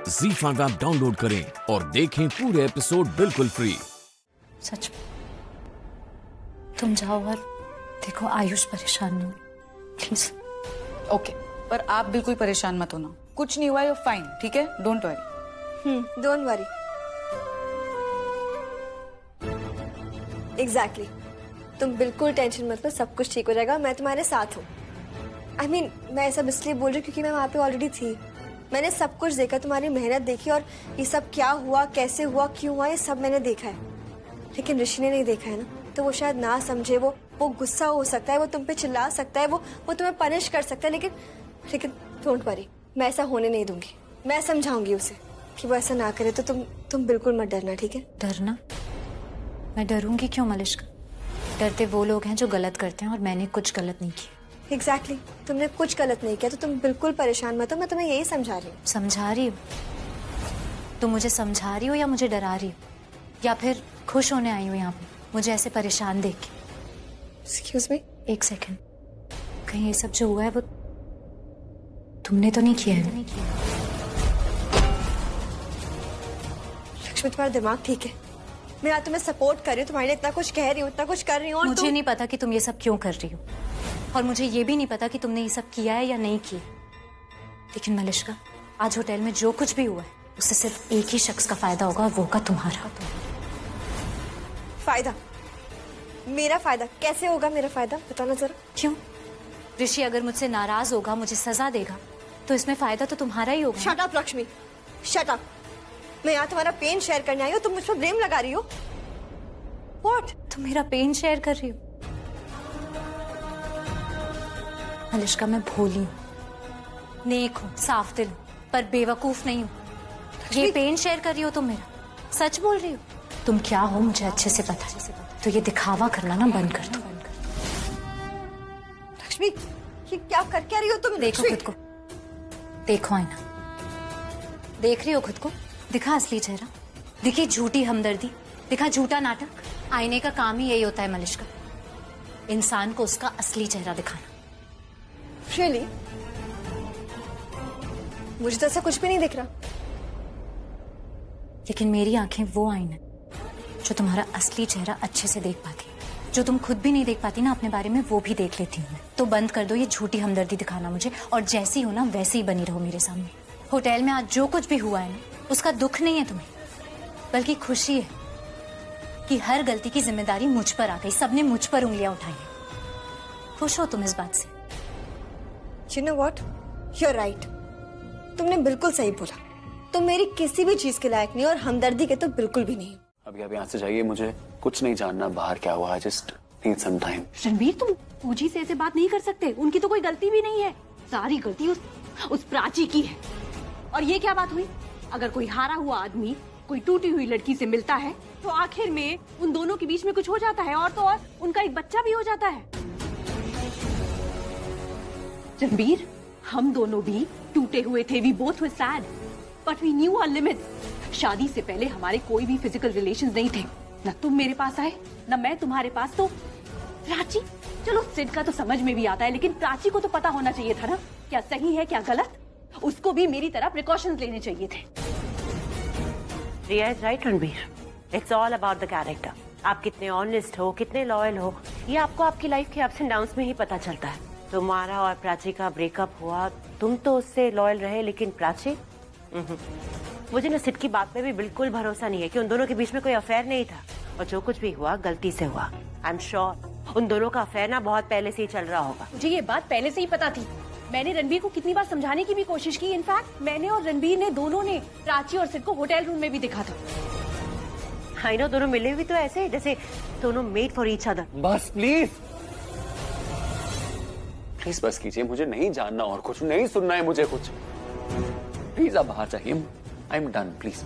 ZEE5 app download करें और देखें पूरे एपिसोड बिल्कुल फ्री। सच में तुम जाओ और देखो आयुष परेशान नहीं, प्लीज। ओके, पर आप बिल्कुल परेशान मत होना, कुछ नहीं हुआ, यू फाइन, ठीक है, don't worry. Don't worry. Exactly, तुम बिल्कुल टेंशन मत लो, सब कुछ ठीक हो जाएगा, मैं तुम्हारे साथ हूँ। I mean, मैं ऐसा इसलिए बोल रही हूँ क्योंकि मैं वहाँ पे ऑलरेडी थी, मैंने सब कुछ देखा, तुम्हारी मेहनत देखी, और ये सब क्या हुआ, कैसे हुआ, क्यों हुआ, ये सब मैंने देखा है। लेकिन ऋषि ने नहीं देखा है ना, तो वो शायद ना समझे, वो गुस्सा हो सकता है, वो तुम पे चिल्ला सकता है, वो तुम्हें पनिश कर सकता है, लेकिन डोंट वरी, मैं ऐसा होने नहीं दूंगी। मैं समझाऊंगी उसे कि वो ऐसा ना करे, तो तुम बिल्कुल मत डरना, ठीक है? डरना? मैं डरूंगी क्यों मलिश्का? डरते वो लोग हैं जो गलत करते हैं, और मैंने कुछ गलत नहीं किया। एग्जैक्टली, तुमने कुछ गलत नहीं किया, तो तुम बिल्कुल परेशान मत हो, मैं तुम्हें यही समझा रही हूँ। समझा रही हो? तुम मुझे समझा रही हो या मुझे डरा रही हो, या फिर खुश होने आई हो यहाँ पे मुझे ऐसे परेशान देख के? एक्सक्यूज मी, एक सेकंड, कहीं ये सब जो हुआ है वो तुमने तो नहीं किया है? लक्ष्मी, तुम्हारा दिमाग ठीक है? मैं आज तुम्हें सपोर्ट कर रही हूँ, तुम्हारे लिए इतना कुछ कह रही हूँ, इतना कुछ कर रही हूँ, और मुझे नहीं पता कि तुम ये सब क्यों कर रही हो, और मुझे ये भी नहीं पता कि तुमने ये सब किया है या नहीं किया। लेकिन मलिश्का, आज होटल में जो कुछ भी हुआ है उससे सिर्फ एक ही शख्स का फायदा होगा, और वो होगा तुम्हारा। फायदा? मेरा फायदा? कैसे होगा मेरा फायदा, बताना जरा। क्यों? ऋषि अगर मुझसे नाराज होगा, मुझे सजा देगा, तो इसमें फायदा तो तुम्हारा ही होगा। Shut up Lakshmi, shut up. मैं यहाँ तुम्हारा पेन शेयर करने आई हूँ, तुम मुझ पर ब्लेम लगा रही हो। व्हाट? तुम मेरा पेन शेयर कर रही हो? मलिश्का, मैं भोली हूँ, नेक हूँ, साफ दिल हूँ, पर बेवकूफ नहीं हूँ। ये पेन शेयर कर रही हो तुम मेरा? सच बोल रही हो? तुम क्या हो मुझे अच्छे से पता है, तो ये दिखावा करना ना बंद कर दो। लक्ष्मी, ये क्या कर क्या रही हो तुम? देखो खुद को, देखो आईना, देख रही हो खुद को? दिखा असली चेहरा, दिखी झूठी हमदर्दी, दिखा झूठा नाटक। आईने का काम ही यही होता है मलिश्का, इंसान को उसका असली चेहरा दिखाना। Really? मुझे तो ऐसा कुछ भी नहीं दिख रहा। लेकिन मेरी आंखें वो आईना जो तुम्हारा असली चेहरा अच्छे से देख पाती, जो तुम खुद भी नहीं देख पाती ना अपने बारे में, वो भी देख लेती हूँ मैं। तो बंद कर दो ये झूठी हमदर्दी दिखाना मुझे, और जैसी हो ना वैसी ही बनी रहो मेरे सामने। होटल में आज जो कुछ भी हुआ है ना, उसका दुख नहीं है तुम्हें, बल्कि खुशी है कि हर गलती की जिम्मेदारी मुझ पर आ गई, सबने मुझ पर उंगलियां उठाई हैं। खुश हो तुम इस बात से? You know what? You're right. तुमने बिल्कुल सही बोला, तुम मेरी किसी भी चीज के लायक नहीं, और हमदर्दी के तो बिल्कुल भी नहीं। अभी आप यहाँ से जाइए, मुझे कुछ नहीं जानना बाहर क्या हुआ, just need some time. Ranbir, तुम पूजी से ऐसे बात नहीं कर सकते, उनकी तो कोई गलती भी नहीं है, सारी गलती उस प्राची की है। और ये क्या बात हुई? अगर कोई हारा हुआ आदमी कोई टूटी हुई लड़की से मिलता है तो आखिर में उन दोनों के बीच में कुछ हो जाता है, और तो और उनका एक बच्चा भी हो जाता है। रणबीर, हम दोनों भी टूटे हुए थे, we both were sad, but we knew our limits. शादी से पहले हमारे कोई भी फिजिकल रिलेशंस नहीं थे, ना तुम मेरे पास आए ना मैं तुम्हारे पास। तो प्राची, चलो सिड का तो समझ में भी आता है, लेकिन प्राची को तो पता होना चाहिए था ना क्या सही है क्या गलत। उसको भी मेरी तरह प्रिकॉशंस लेने चाहिए थे। Riya is right Ranbir, it's all about the character. आप कितने ऑनेस्ट हो, कितने लॉयल हो, ये आपको आपकी लाइफ के अप्स एंड डाउन्स में ही पता चलता है। तुम्हारा और प्राची का ब्रेकअप हुआ, तुम तो उससे लॉयल रहे, लेकिन प्राची, मुझे ना सिड की बात में भी बिल्कुल भरोसा नहीं है कि उन दोनों के बीच में कोई अफेयर नहीं था, और जो कुछ भी हुआ गलती से हुआ। आई एम श्योर उन दोनों का अफेयर ना बहुत पहले से ही चल रहा होगा। मुझे ये बात पहले से ही पता थी, मैंने रणबीर को कितनी बार समझाने की भी कोशिश की। इनफैक्ट मैंने और रणबीर ने दोनों ने प्राची और सिड को होटल रूम में भी देखा था। आई नो, दोनों मिले भी तो ऐसे जैसे दोनों मेड फॉर ईच अदर। बस प्लीज प्लीज बस कीजिए, मुझे नहीं जानना और कुछ नहीं सुनना है मुझे कुछ। प्लीज आप बाहर जाइए, आई एम डन, प्लीज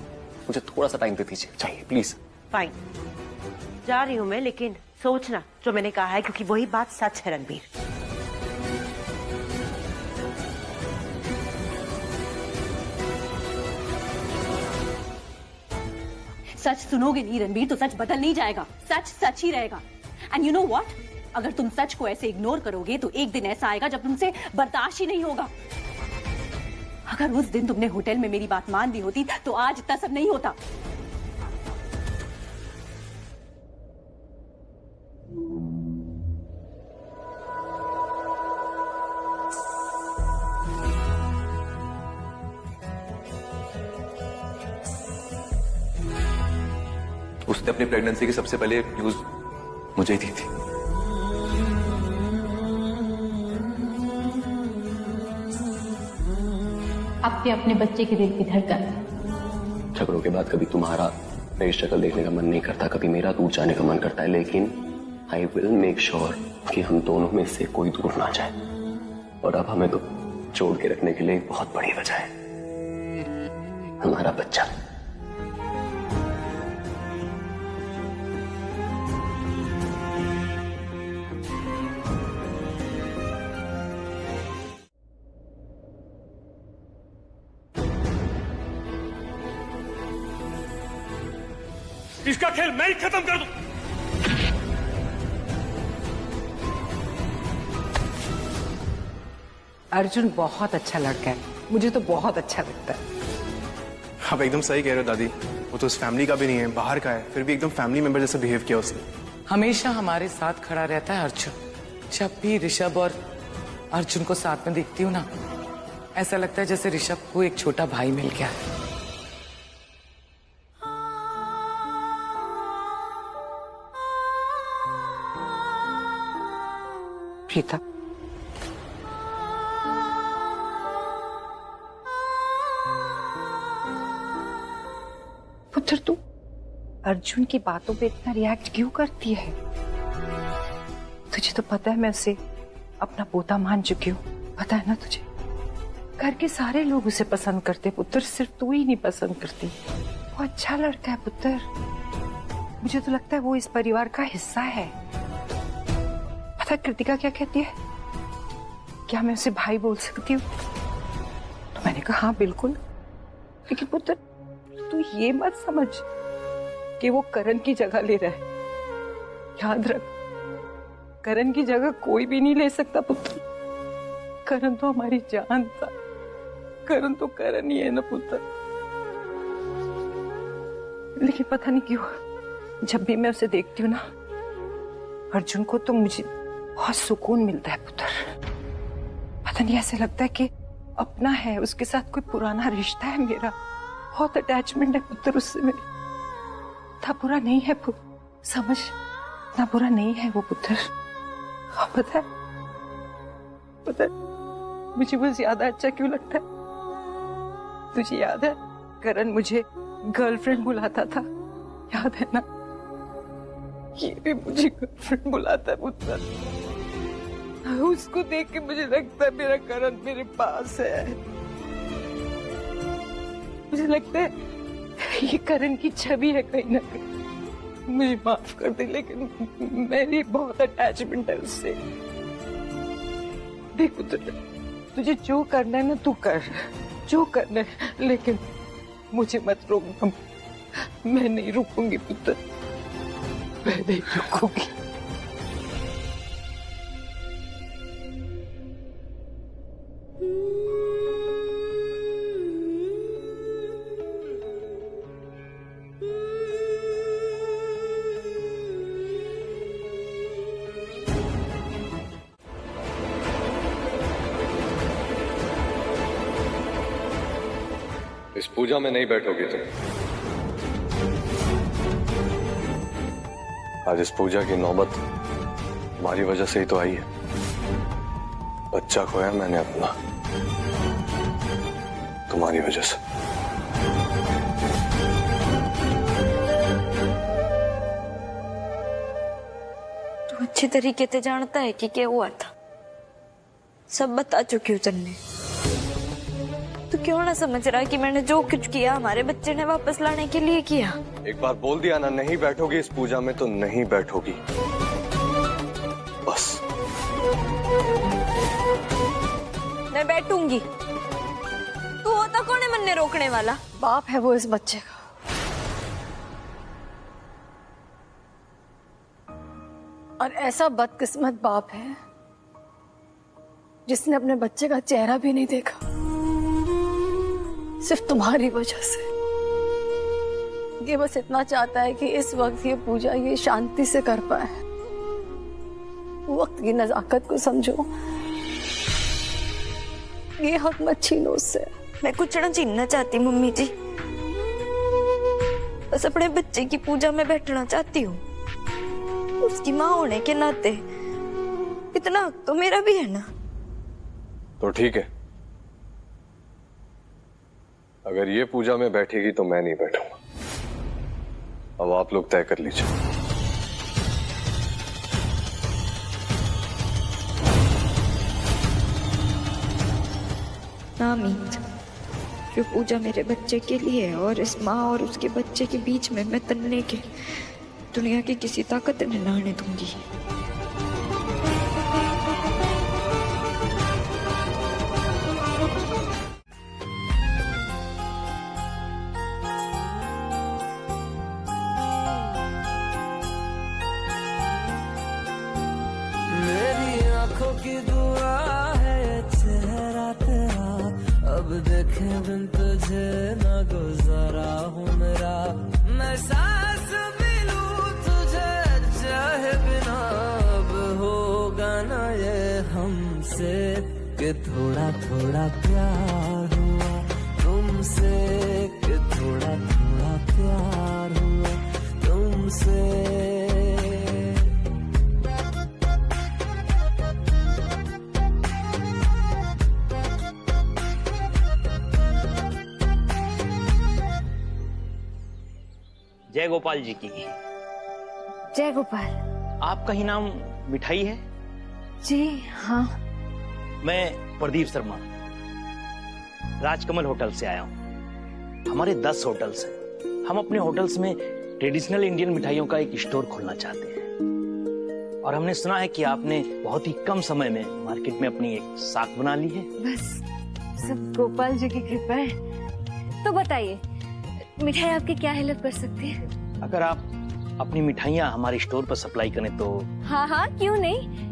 मुझे थोड़ा सा टाइम दे दीजिए, चाहिए प्लीज। फाइन, जा रही हूँ मैं, लेकिन सोचना जो मैंने कहा है, क्योंकि वही बात सच है रणबीर। सच सुनोगे नहीं रणबीर तो सच बदल नहीं जाएगा, सच सच ही रहेगा। एंड यू नो व्हाट, अगर तुम सच को ऐसे इग्नोर करोगे तो एक दिन ऐसा आएगा जब तुमसे बर्दाश्त ही नहीं होगा। अगर उस दिन तुमने होटल में मेरी बात मान ली होती तो आज इतना सब नहीं होता। उसने अपनी प्रेगनेंसी की सबसे पहले न्यूज मुझे ही दी थी। अपने अपने बच्चे की दिल की धड़कन। झगड़ों के बाद कभी तुम्हारा मेरी शक्ल देखने का मन नहीं करता, कभी मेरा दूर जाने का मन करता है, लेकिन आई विल मेक श्योर कि हम दोनों में से कोई दूर ना जाए। और अब हमें तो जोड़ के रखने के लिए एक बहुत बड़ी वजह है, हमारा बच्चा। इसका खेल मैं ही खत्म कर दूं। अर्जुन बहुत अच्छा लड़का है, मुझे तो बहुत अच्छा लगता है। आप एकदम सही कह रहे हो दादी, वो तो उस फैमिली का भी नहीं है, बाहर का है, फिर भी एकदम फैमिली मेंबर जैसा बिहेव किया उसने। हमेशा हमारे साथ खड़ा रहता है अर्जुन। जब भी ऋषभ और अर्जुन को साथ में देखती हूँ ना, ऐसा लगता है जैसे ऋषभ को एक छोटा भाई मिल गया। प्रीता, पुत्र तू अर्जुन की बातों पे इतना रिएक्ट क्यों करती है? तुझे तो पता है मैं उसे अपना पोता मान चुकी हूँ, पता है ना तुझे? घर के सारे लोग उसे पसंद करते पुत्र, सिर्फ तू ही नहीं पसंद करती। वो अच्छा लड़का है पुत्र, मुझे तो लगता है वो इस परिवार का हिस्सा है। पता कृतिका क्या कहती है, क्या मैं उसे भाई बोल सकती हूँ? तो मैंने कहा हाँ बिल्कुल, लेकिन पुत्र तू ये मत समझ कि वो करण की जगह ले रहा है। याद रख, करण की जगह कोई भी नहीं ले सकता पुत्र। करण तो हमारी जान था, करण तो करण ही है ना पुत्र। लेकिन पता नहीं क्यों जब भी मैं उसे देखती हूँ ना अर्जुन को, तो मुझे बहुत सुकून मिलता है पुत्र। पता नहीं ऐसे लगता है कि अपना है, उसके साथ कोई पुराना रिश्ता है मेरा, बहुत अटैचमेंट है पुत्र उससे मेरी। था बुरा नहीं है समझ, ना बुरा नहीं है वो पुत्र। हाँ पता है मुझे वो ज्यादा अच्छा क्यों लगता है? तुझे याद है करण मुझे गर्लफ्रेंड बुलाता था, याद है ना? ये भी मुझे गर्लफ्रेंड बुलाता है पुत्र। उसको देख के मुझे लगता है मेरा करण मेरे पास है। मुझे लगता है ये करण की छवि है कहीं ना कहीं। मुझे माफ कर दे, लेकिन मेरी बहुत अटैचमेंट है उससे। देख पुत्र, तुझे जो करना है ना तू कर, जो करना है, लेकिन मुझे मत रोकना। मैं नहीं रुकूंगी पुत्र, मैं नहीं रुकूंगी। इस पूजा में नहीं बैठोगे तुम। आज इस पूजा की नौबत तुम्हारी वजह से ही तो आई है। बच्चा खोया मैंने अपना तुम्हारी वजह से। तू अच्छे तरीके से जानता है कि क्या हुआ था, सब बता चुकी हूँ तुमने। तू क्यों ना समझ रहा कि मैंने जो कुछ किया हमारे बच्चे ने वापस लाने के लिए किया? एक बार बोल दिया ना नहीं बैठोगी इस पूजा में तो नहीं बैठोगी, बस। मैं बैठूंगी। तू होता कौन है मनने रोकने वाला? बाप है वो इस बच्चे का। और ऐसा बदकिस्मत बाप है जिसने अपने बच्चे का चेहरा भी नहीं देखा। सिर्फ तुम्हारी वजह से। ये बस इतना चाहता है कि इस वक्त ये पूजा ये शांति से कर पाए। वक्त की नजाकत को समझो, ये हक मत छीनो उससे। मैं कुछ ना छीनना चाहती मम्मी जी, बस अपने बच्चे की पूजा में बैठना चाहती हूँ। उसकी माँ होने के नाते इतना हक तो मेरा भी है ना। तो ठीक है, अगर ये पूजा में बैठेगी तो मैं नहीं बैठूंगा। अब आप लोग तय कर लीजिए। ना मीत, जो पूजा मेरे बच्चे के लिए है और इस माँ और उसके बच्चे के बीच में मैं तन्ने के दुनिया की किसी ताकत ने ना आने दूंगी। मेरी आंखों की दुआ है चेहरा तेरा, अब देखे बिन तुझे न गुजारा हूँ मेरा। मैं सांस भी लूं तुझे चाहे बिना, अब होगा ना ये हमसे कि थोड़ा थोड़ा प्यार हुआ तुमसे, कि थोड़ा थोड़ा प्यार हुआ तुमसे। जय गोपाल जी की। जय गोपाल। आपका ही नाम मिठाई है? जी हाँ। मैं प्रदीप शर्मा राजकमल होटल से आया हूँ। हमारे 10 होटल्स हैं। हम अपने होटल्स में ट्रेडिशनल इंडियन मिठाइयों का एक स्टोर खोलना चाहते हैं, और हमने सुना है कि आपने बहुत ही कम समय में मार्केट में अपनी एक साख बना ली है। बस सब गोपाल जी की कृपा है। तो बताइए मिठाई आपकी क्या हेल्प कर सकती है? अगर आप अपनी मिठाइयाँ हमारे स्टोर पर सप्लाई करें तो। हाँ हाँ क्यों नहीं,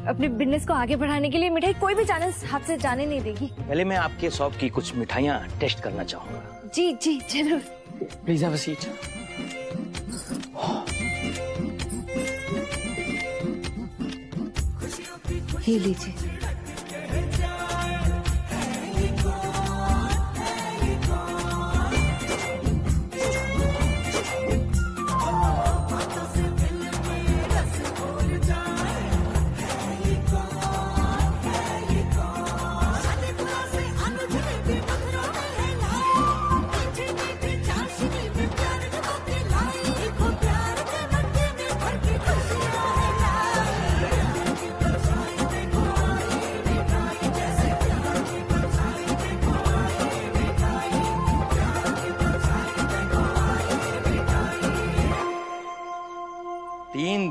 अपने बिजनेस को आगे बढ़ाने के लिए मिठाई कोई भी चैनल हाथ से जाने नहीं देगी। पहले मैं आपके शॉप की कुछ मिठाइयाँ टेस्ट करना चाहूंगा। जी जी जरूर। Please have a seat. ये लीजिए।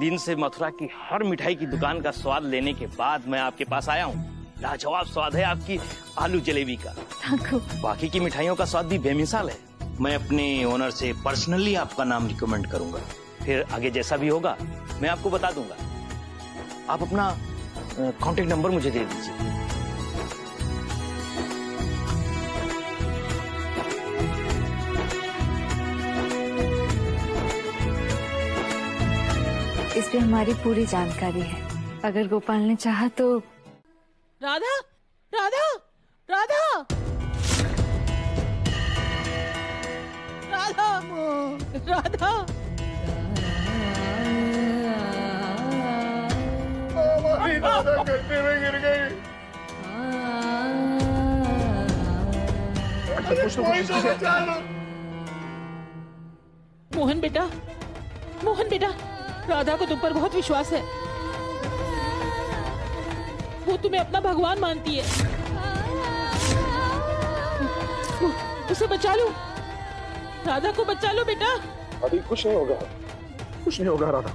दिन से मथुरा की हर मिठाई की दुकान का स्वाद लेने के बाद मैं आपके पास आया हूँ। लाजवाब स्वाद है आपकी आलू जलेबी का। बाकी की मिठाइयों का स्वाद भी बेमिसाल है। मैं अपने ओनर से पर्सनली आपका नाम रिकमेंड करूंगा, फिर आगे जैसा भी होगा मैं आपको बता दूंगा। आप अपना कांटेक्ट नंबर मुझे दे दीजिए। इस पे हमारी पूरी जानकारी है। अगर गोपाल ने चाहा तो। राधा राधा राधा राधा राधा राधा गड्ढे में गिर गई। मोहन बेटा, मोहन बेटा, राधा को तुम पर बहुत विश्वास है। वो तुम्हें अपना भगवान मानती है। उसे बचा लो, राधा को बचा लो बेटा। अभी कुछ नहीं होगा, कुछ नहीं होगा राधा।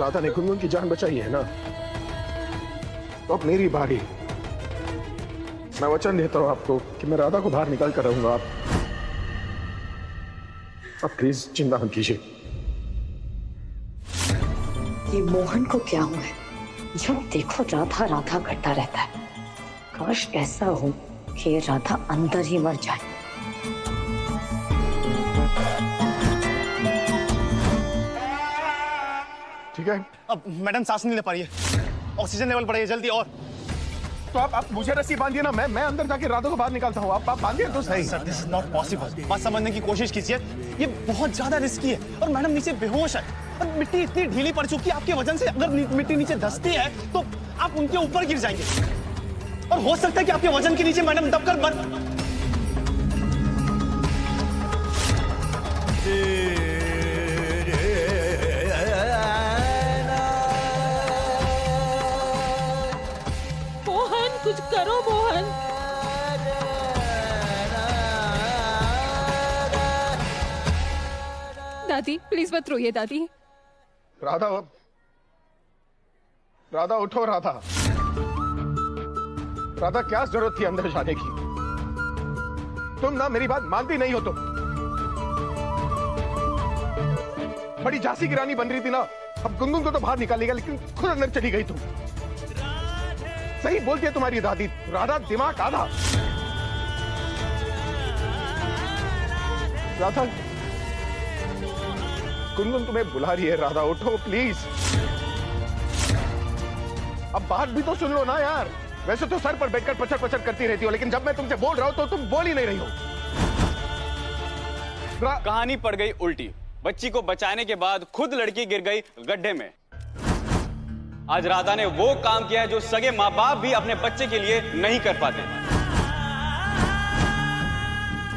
राधा ने गुनगुन की जान बचाई है ना, तो अब मेरी बारी। मैं वचन देता हूँ आपको कि मैं राधा को बाहर निकाल कर रहूंगा। आप प्लीज चिंता मत कीजिए। ये मोहन को क्या हुआ है? जब देखो राधा राधा करता रहता है। काश ऐसा हो कि ये राधा अंदर ही मर जाए। ठीक है। अब मैडम सांस नहीं ले पा रही है, ऑक्सीजन लेवल बढ़ाइए जल्दी। और तो आप मुझे रस्सी बांधिए ना, मैं अंदर जाके राधा को बाहर निकालता हूँ। आप बांधिए तो सही। Sir this is not possible. बात समझने की कोशिश कीजिए, ये बहुत ज्यादा रिस्की है और मैडम नीचे बेहोश है और मिट्टी इतनी ढीली पड़ चुकी है आपके वजन से। अगर मिट्टी नीचे धंसती है तो आप उनके ऊपर गिर जाएंगे और हो सकता है कि आपके वजन के नीचे मैडम दबकर मर। मोहन कुछ करो मोहन। दादी प्लीज मत रोइए दादी। राधा, राधा उठो। राधा, राधा क्या जरूरत थी अंदर जाने की? तुम ना मेरी बात मानती नहीं हो। तुम बड़ी झांसी की रानी बन रही थी ना। अब गुनगुन को तो बाहर निकालेगा लेकिन खुद अंदर चली गई तुम। सही बोलती है तुम्हारी दादी, राधा दिमाग आधा। राधा, गुनगुन तुम्हें बुला रही है। राधा उठो प्लीज। अब बात भी तो सुन लो ना यार। वैसे तो सर पर बैठकर पचर पचर करती रहती हो, लेकिन जब मैं तुमसे बोल रहा हूं तो तुम बोल ही नहीं रही हो। कहानी पड़ गई उल्टी। बच्ची को बचाने के बाद खुद लड़की गिर गई गड्ढे में। आज राधा ने वो काम किया है जो सगे माँ बाप भी अपने बच्चे के लिए नहीं कर पाते।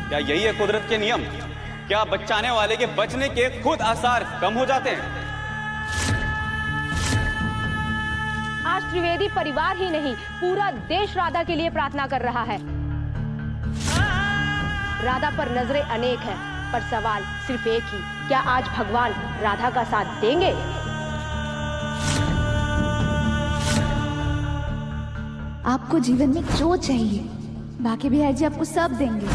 क्या यही है कुदरत के नियम? क्या बचाने वाले के बचने के खुद आसार कम हो जाते हैं? आज त्रिवेदी परिवार ही नहीं पूरा देश राधा के लिए प्रार्थना कर रहा है। राधा पर नजरें अनेक हैं, पर सवाल सिर्फ एक ही, क्या आज भगवान राधा का साथ देंगे? आपको जीवन में जो चाहिए बाकी बिहारी जी आपको सब देंगे।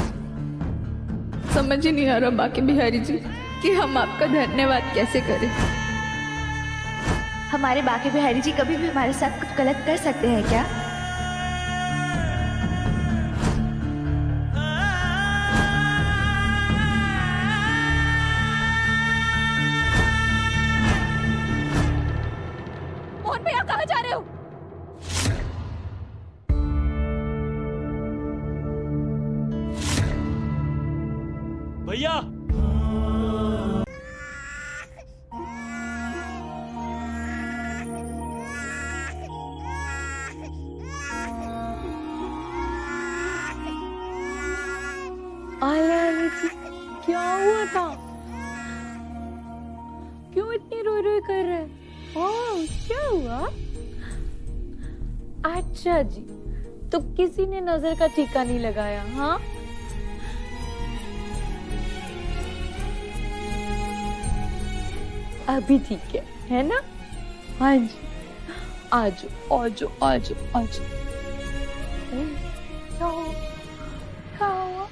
समझ ही नहीं आ रहा बाकी बिहारी जी कि हम आपका धन्यवाद कैसे करें। हमारे बाकी बिहारी जी कभी भी हमारे साथ कुछ गलत कर सकते हैं क्या? मोहन भैया कहाँ जा रहे हो? भैया क्या हुआ था? क्यों इतनी रोई रोई कर रहे हैं? क्या हुआ? अच्छा जी, तो किसी ने नजर का टीका नहीं लगाया? हाँ, अभी ठीक है ना? हाँ जी, आजो आजो आजो आजो। क्या हुआ? क्या हुआ?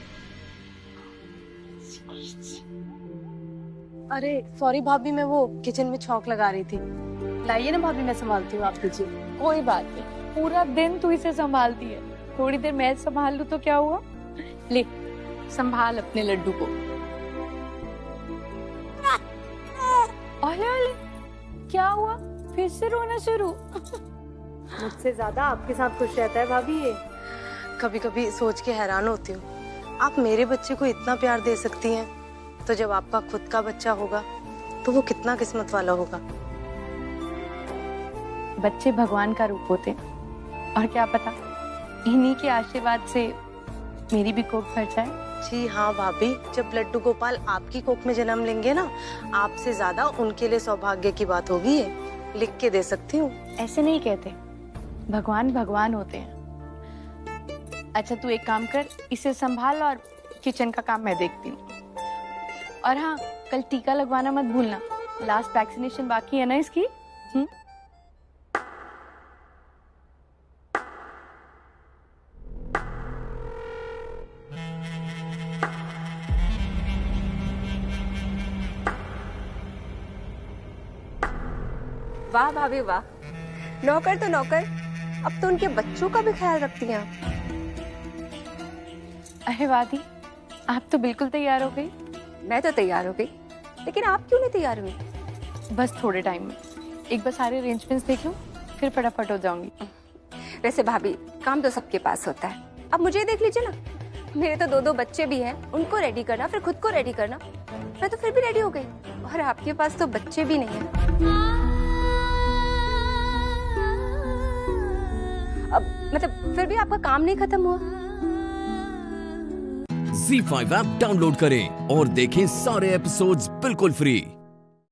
अरे सॉरी भाभी, मैं वो किचन में छौंक लगा रही थी। लाइए ना भाभी, मैं संभालती हूँ, आप कीजिए। कोई बात नहीं, पूरा दिन तू इसे संभालती है, थोड़ी देर मैं संभाल लूं तो क्या हुआ? ले संभाल अपने लड्डू को। अले अले, क्या हुआ? फिर से रोना शुरू? मुझसे ज्यादा आपके साथ खुश रहता है भाभी ये। कभी कभी सोच के हैरान होती हूँ, आप मेरे बच्चे को इतना प्यार दे सकती हैं, तो जब आपका खुद का बच्चा होगा तो वो कितना किस्मत वाला होगा। बच्चे भगवान का रूप होते हैं, और क्या पता इन्हीं के आशीर्वाद से मेरी भी कोख भर जाए। जी हाँ भाभी, जब लड्डू गोपाल आपकी कोख में जन्म लेंगे ना, आपसे ज्यादा उनके लिए सौभाग्य की बात होगी ये। लिख के दे सकती हूँ। ऐसे नहीं कहते, भगवान भगवान होते हैं। अच्छा तू एक काम कर, इसे संभाल और किचन का काम मैं देखती हूँ। और हाँ, कल टीका लगवाना मत भूलना, लास्ट वैक्सीनेशन बाकी है ना इसकी। वाह भाभी वाह, नौकर तो नौकर, अब तो उनके बच्चों का भी ख्याल रखती हैं आप। अरे वादी, आप तो बिल्कुल तैयार हो गई। मैं तो तैयार हो गई, लेकिन आप क्यों नहीं तैयार हुई? बस थोड़े टाइम में, एक बार सारे अरेंजमेंट्स देख लूं, फिर फटाफट हो जाऊंगी। वैसे भाभी, काम तो सबके पास होता है, अब मुझे देख लीजिए ना, मेरे तो 2 बच्चे भी हैं, उनको रेडी करना, फिर खुद को रेडी करना। मैं तो फिर भी रेडी हो गई, और आपके पास तो बच्चे भी नहीं हैं। अब मतलब फिर भी आपका काम नहीं खत्म हुआ? ZEE5 ऐप डाउनलोड करें और देखें सारे एपिसोड्स बिल्कुल फ्री।